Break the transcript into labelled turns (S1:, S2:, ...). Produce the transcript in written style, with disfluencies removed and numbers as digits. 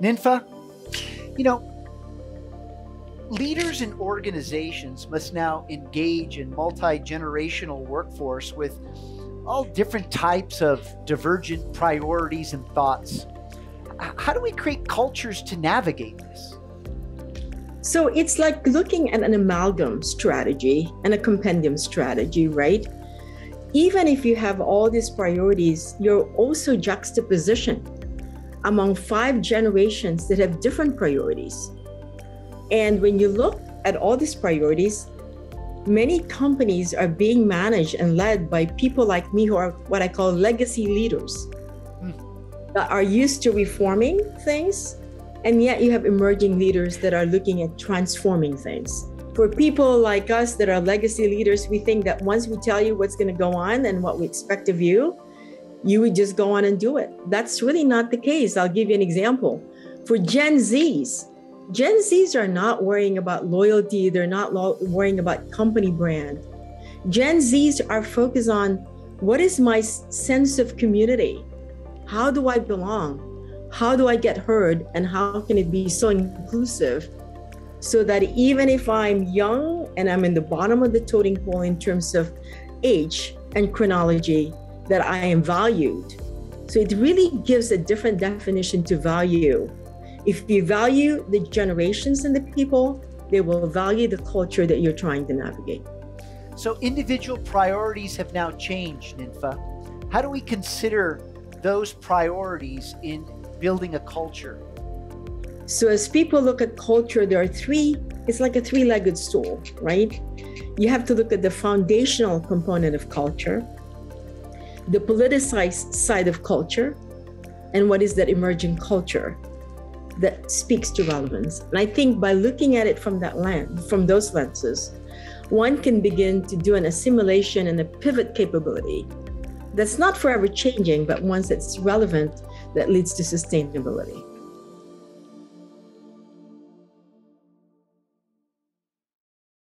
S1: Ninfa, you know, leaders and organizations must now engage in multi-generational workforce with all different types of divergent priorities and thoughts. How do we create cultures to navigate this?
S2: So it's like looking at an amalgam strategy and a compendium strategy, right? Even if you have all these priorities, you're also juxtapositioned among 5 generations that have different priorities. And when you look at all these priorities, many companies are being managed and led by people like me who are what I call legacy leaders that are used to reforming things. And yet you have emerging leaders that are looking at transforming things. For people like us that are legacy leaders, we think that once we tell you what's going to go on and what we expect of you, you would just go on and do it. That's really not the case. I'll give you an example. For Gen Zs are not worrying about loyalty. They're not worrying about company brand. Gen Zs are focused on what is my sense of community? How do I belong? How do I get heard? And how can it be so inclusive so that even if I'm young and I'm in the bottom of the totem pole in terms of age and chronology, that I am valued. So it really gives a different definition to value. If you value the generations and the people, they will value the culture that you're trying to navigate.
S1: So individual priorities have now changed, Ninfa. How do we consider those priorities in building a culture?
S2: So as people look at culture, there are it's like a 3-legged stool, right? You have to look at the foundational component of culture, the politicized side of culture, and what is that emerging culture that speaks to relevance. And I think by looking at it from that lens, from those lenses, one can begin to do an assimilation and a pivot capability that's not forever changing, but once that's relevant, that leads to sustainability.